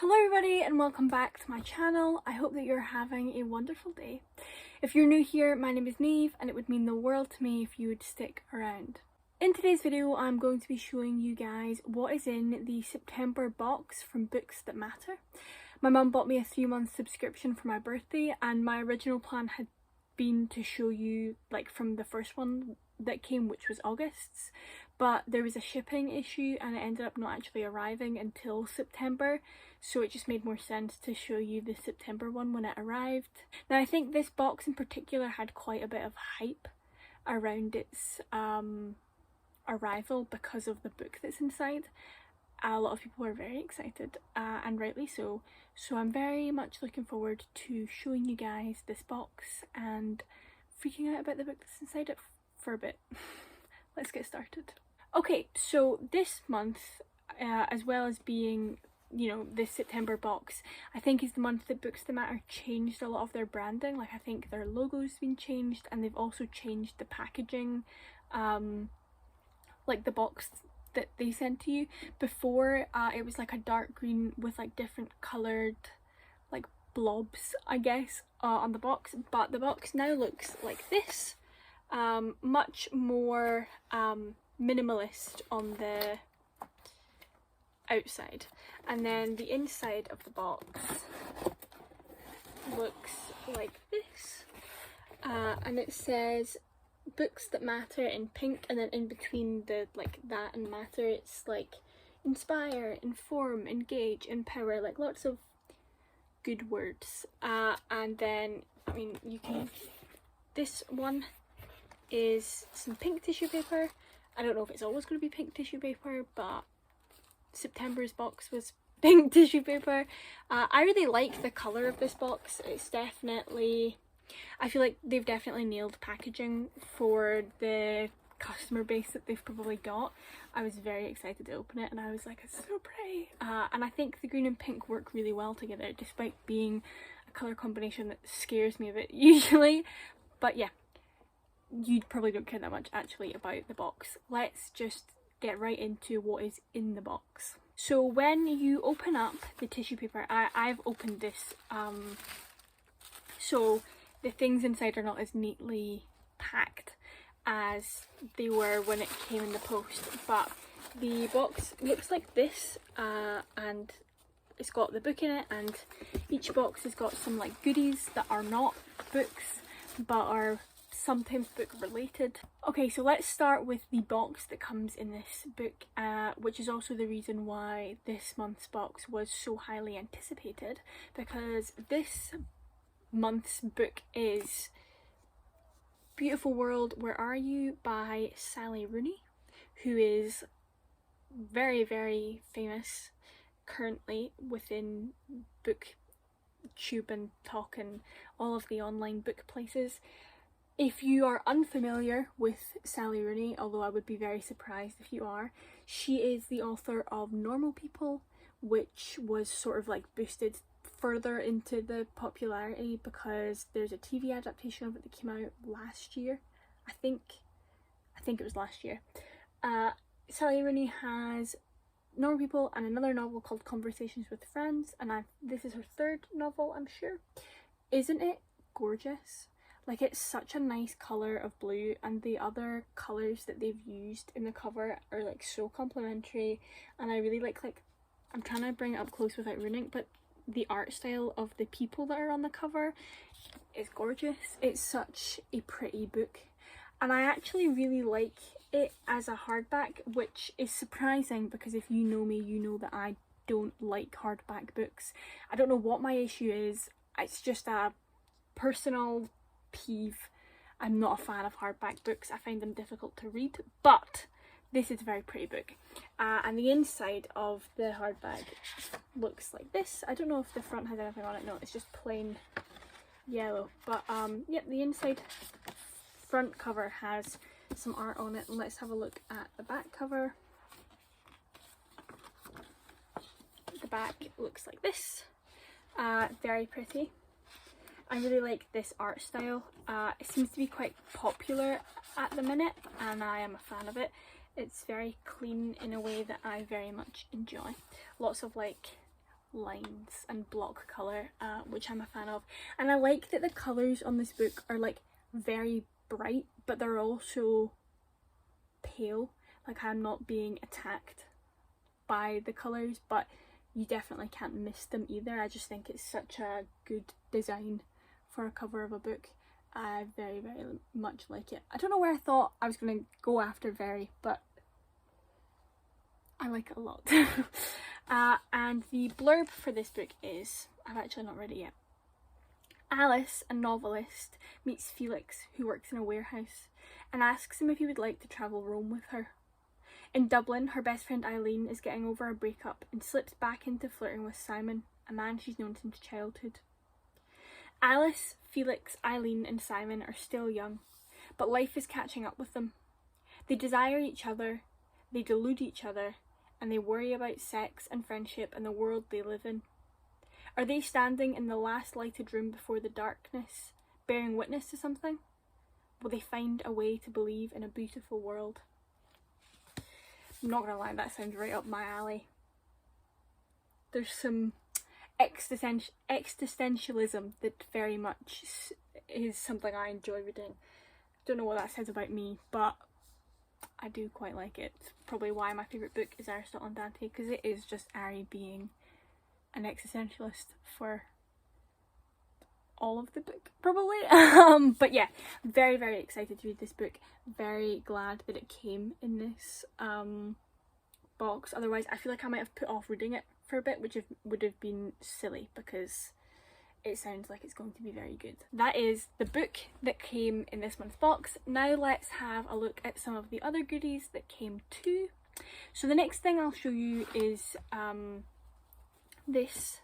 Hello everybody and welcome back to my channel. I hope that you're having a wonderful day. If you're new here, my name is Neve and it would mean the world to me if you would stick around. In today's video I'm going to be showing you guys what is in the September box from Books That Matter. My mum bought me a 3-month subscription for my birthday and my original plan had been to show you like from the first one that came, which was August's, but there was a shipping issue and it ended up not actually arriving until September, so it just made more sense to show you the September one when it arrived. Now I think this box in particular had quite a bit of hype around its arrival because of the book that's inside. A lot of people were very excited, and rightly so. So I'm very much looking forward to showing you guys this box and freaking out about the book that's inside it for a bit. Let's get started. Okay, so this month, as well as being, you know, this September box, I think is the month that Books That Matter changed a lot of their branding. Like I think their logo's been changed and they've also changed the packaging, like the box that they sent to you. Before it was like a dark green with like different coloured like blobs, I guess, on the box, but the box now looks like this, much more minimalist on the outside, and then the inside of the box looks like this, and it says Books That Matter in pink, and then in between the like that and matter it's like inspire, inform, engage, empower, like lots of good words. And then I mean you can, this one is some pink tissue paper. I don't know if it's always going to be pink tissue paper, but September's box was pink tissue paper. I really like the colour of this box. It's definitely, I feel like they've definitely nailed packaging for the customer base that they've probably got. I was very excited to open it and I was like, it's so pretty. And I think the green and pink work really well together, despite being a colour combination that scares me a bit usually. But yeah, you probably don't care that much actually about the box. Let's just get right into what is in the box. So when you open up the tissue paper, I've opened this, so the things inside are not as neatly packed as they were when it came in the post, but the box looks like this, and it's got the book in it, and each box has got some like goodies that are not books but are sometimes book related. Okay, so let's start with the box that comes in this book, which is also the reason why this month's box was so highly anticipated, because this month's book is Beautiful World, Where Are You by Sally Rooney, who is very, very famous currently within BookTube and Talk and all of the online book places. If you are unfamiliar with Sally Rooney, although I would be very surprised if you are, she is the author of Normal People, which was sort of like boosted further into the popularity because there's a TV adaptation of it that came out last year. I think it was last year. Sally Rooney has Normal People and another novel called Conversations with Friends, and this is her third novel, I'm sure. Isn't it gorgeous? Like, it's such a nice colour of blue, and the other colours that they've used in the cover are like so complimentary, and I really like I'm trying to bring it up close without ruining, but the art style of the people that are on the cover is gorgeous. It's such a pretty book, and I actually really like it as a hardback, which is surprising because if you know me, you know that I don't like hardback books. I don't know what my issue is. It's just a personal peeve. I'm not a fan of hardback books. I find them difficult to read, but this is a very pretty book. And the inside of the hardback looks like this. I don't know if the front has anything on it. No, it's just plain yellow. But yeah, the inside front cover has some art on it. And let's have a look at the back cover. The back looks like this. Very pretty. I really like this art style. It seems to be quite popular at the minute and I am a fan of it. It's very clean in a way that I very much enjoy. Lots of like lines and block colour, which I'm a fan of. And I like that the colours on this book are like very bright, but they're also pale. Like, I'm not being attacked by the colours, but you definitely can't miss them either. I just think it's such a good design for a cover of a book. I very, very much like it. I don't know where I thought I was going to go after very, but I like it a lot. And the blurb for this book is, I've actually not read it yet. Alice, a novelist, meets Felix, who works in a warehouse, and asks him if he would like to travel Rome with her. In Dublin, her best friend Eileen is getting over a breakup and slips back into flirting with Simon, a man she's known since childhood. Alice, Felix, Eileen and Simon are still young, but life is catching up with them. They desire each other, they delude each other, and they worry about sex and friendship and the world they live in. Are they standing in the last lighted room before the darkness, bearing witness to something? Will they find a way to believe in a beautiful world? I'm not gonna lie, that sounds right up my alley. There's some existentialism that very much is something I enjoy reading. Don't know what that says about me, but I do quite like it. It's probably why my favourite book is Aristotle and Dante, because it is just Ari being an existentialist for all of the book, probably. But yeah, very, very excited to read this book. Very glad that it came in this box. Otherwise, I feel like I might have put off reading it for a bit, which would have been silly, because it sounds like it's going to be very good. That is the book that came in this month's box. Now let's have a look at some of the other goodies that came too. So the next thing I'll show you is this,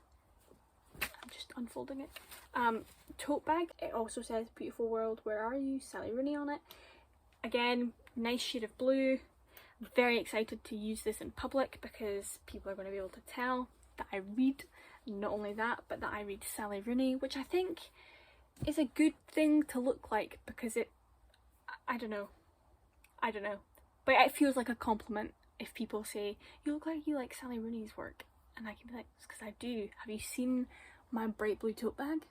I'm just unfolding it, tote bag. It also says Beautiful World, Where Are You? Sally Rooney on it. Again, nice shade of blue. Very excited to use this in public because people are going to be able to tell that I read. Not only that, but that I read Sally Rooney, which I think is a good thing to look like, because I don't know, but it feels like a compliment if people say, you look like you like Sally Rooney's work, and I can be like, it's because I do. Have you seen my bright blue tote bag?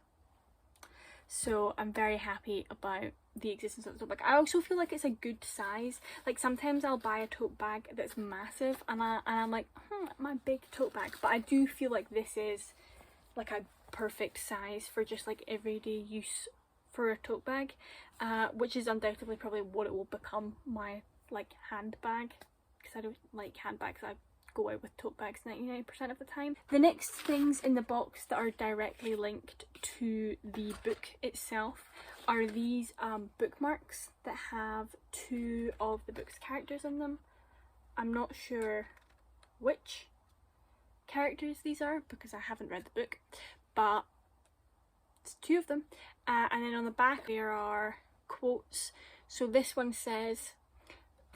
So I'm very happy about the existence of the tote bag. I also feel like it's a good size. Like, sometimes I'll buy a tote bag that's massive and I'm like, my big tote bag. But I do feel like this is like a perfect size for just like everyday use for a tote bag, which is undoubtedly probably what it will become, my like handbag, because I don't like handbags. I go out with tote bags 99% of the time. The next things in the box that are directly linked to the book itself are these bookmarks that have two of the book's characters in them. I'm not sure which characters these are because I haven't read the book, but it's two of them. And then on the back there are quotes. So this one says,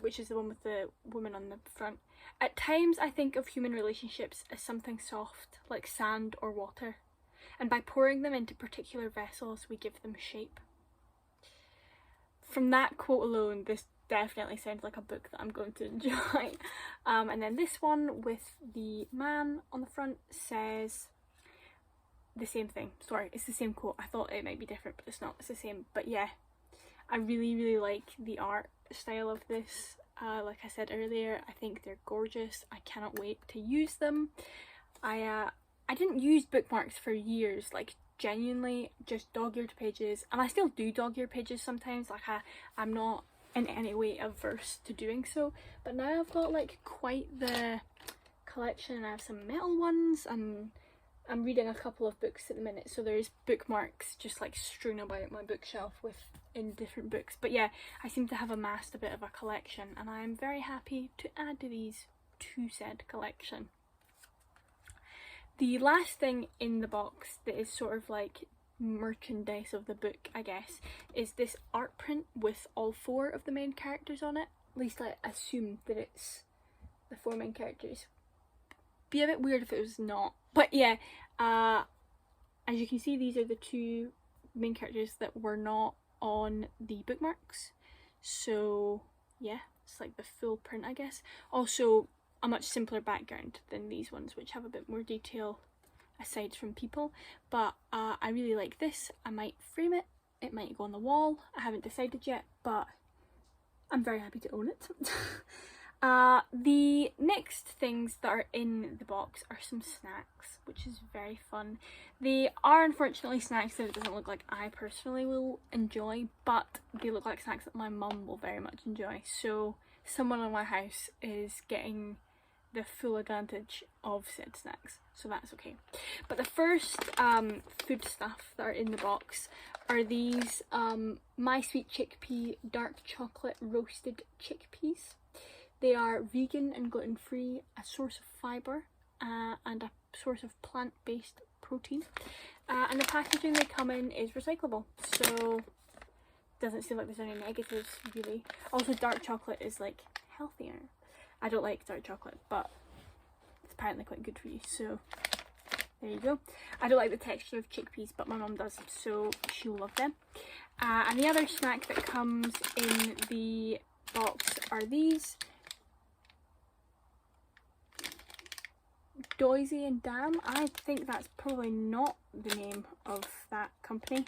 which is the one with the woman on the front, "At times I think of human relationships as something soft, like sand or water, and by pouring them into particular vessels we give them shape." From that quote alone, this definitely sounds like a book that I'm going to enjoy. And then this one with the man on the front says the same thing. Sorry, it's the same quote. I thought it might be different, but it's not. It's the same. But yeah, I really, really like the art style of this. Like I said earlier, I think they're gorgeous. I cannot wait to use them. I didn't use bookmarks for years, like genuinely just dog-eared pages, and I still do dog-eared pages sometimes. Like I'm not in any way averse to doing so, but now I've got like quite the collection, and I have some metal ones, and I'm reading a couple of books at the minute, so there's bookmarks just like strewn about my bookshelf in different books. But yeah, I seem to have amassed a bit of a collection, and I'm very happy to add to these to said collection. The last thing in the box that is sort of like merchandise of the book, I guess, is this art print with all four of the main characters on it. At least I assume that it's the four main characters. Be a bit weird if it was not. But yeah, as you can see, these are the two main characters that were not on the bookmarks. So yeah, it's like the full print, I guess. Also, a much simpler background than these ones, which have a bit more detail aside from people, but I really like this. I might frame it, it might go on the wall, I haven't decided yet, but I'm very happy to own it. The next things that are in the box are some snacks, which is very fun. They are unfortunately snacks that it doesn't look like I personally will enjoy, but they look like snacks that my mum will very much enjoy. So someone in my house is getting the full advantage of said snacks, so that's okay. But the first food stuff that are in the box are these My Sweet Chickpea dark chocolate roasted chickpeas. They are vegan and gluten-free, a source of fibre and a source of plant-based protein. And the packaging they come in is recyclable, so doesn't seem like there's any negatives really. Also, dark chocolate is like healthier. I don't like dark chocolate, but it's apparently quite good for you, so there you go. I don't like the texture of chickpeas, but my mum does, so she'll love them. And the other snack that comes in the box are these. Doisy and Dam. I think that's probably not the name of that company.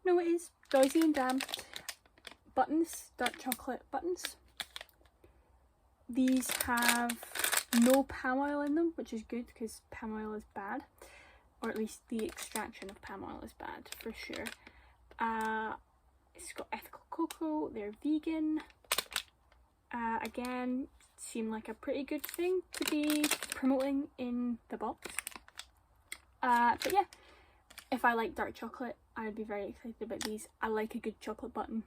No, it is. Doisy and Dam. Buttons, dark chocolate buttons. These have no palm oil in them, which is good because palm oil is bad, or at least the extraction of palm oil is bad for sure. It's got ethical cocoa, they're vegan. Again, seem like a pretty good thing to be promoting in the box. But yeah, if I like dark chocolate, I would be very excited about these. I like a good chocolate button.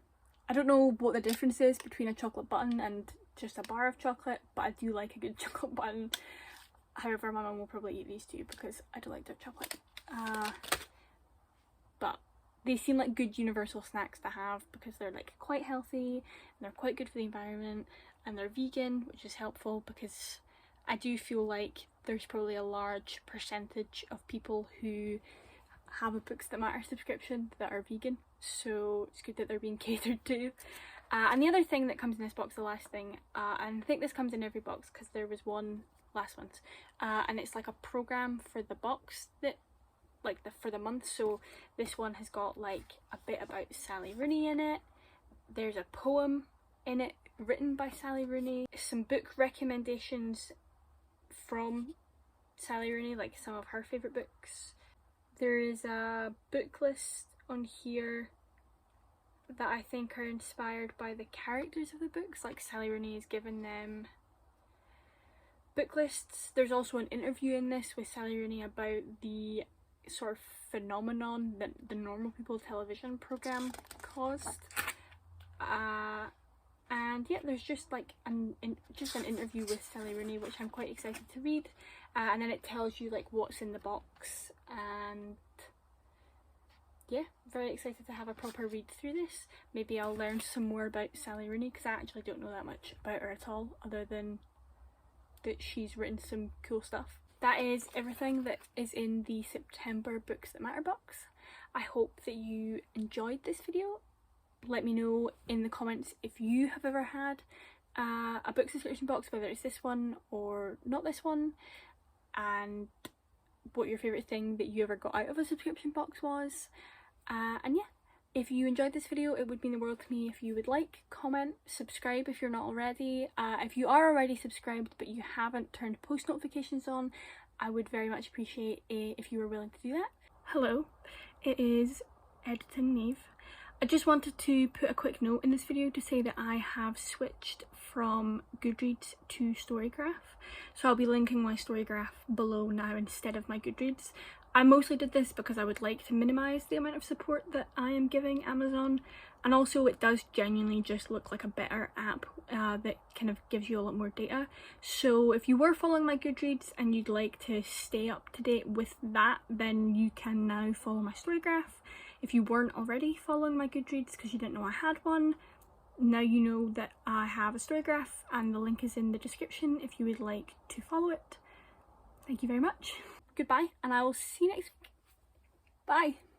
I don't know what the difference is between a chocolate button and just a bar of chocolate, but I do like a good chocolate button. However, my mum will probably eat these too because I don't like dark chocolate. But they seem like good universal snacks to have because they're like quite healthy and they're quite good for the environment, and they're vegan, which is helpful because I do feel like there's probably a large percentage of people who have a Books That Matter subscription that are vegan, so it's good that they're being catered to. And the other thing that comes in this box, the last thing, and I think this comes in every box because there was one last month, and it's like a program for the box that, like for the month. So this one has got like a bit about Sally Rooney in it. There's a poem in it written by Sally Rooney, some book recommendations from Sally Rooney, like some of her favourite books. There is a book list on here that I think are inspired by the characters of the books, like Sally Rooney has given them book lists. There's also an interview in this with Sally Rooney about the sort of phenomenon that the Normal People television programme caused. And yeah, there's just like an interview with Sally Rooney, which I'm quite excited to read. And then it tells you like what's in the box, and yeah, very excited to have a proper read through this. Maybe I'll learn some more about Sally Rooney because I actually don't know that much about her at all, other than that she's written some cool stuff. That is everything that is in the September Books That Matter box. I hope that you enjoyed this video. Let me know in the comments if you have ever had a book subscription box, whether it's this one or not this one, and what your favourite thing that you ever got out of a subscription box was. And yeah, if you enjoyed this video, it would mean the world to me if you would like, comment, subscribe if you're not already. If you are already subscribed but you haven't turned post notifications on, I would very much appreciate it if you were willing to do that. Hello, it is Editing Neve. I just wanted to put a quick note in this video to say that I have switched from Goodreads to Storygraph, so I'll be linking my Storygraph below now instead of my Goodreads. I mostly did this because I would like to minimise the amount of support that I am giving Amazon, and also it does genuinely just look like a better app that kind of gives you a lot more data. So if you were following my Goodreads and you'd like to stay up to date with that, then you can now follow my Storygraph. If you weren't already following my Goodreads because you didn't know I had one, now you know that I have a Storygraph, and the link is in the description if you would like to follow it. Thank you very much. Goodbye, and I will see you next week. Bye.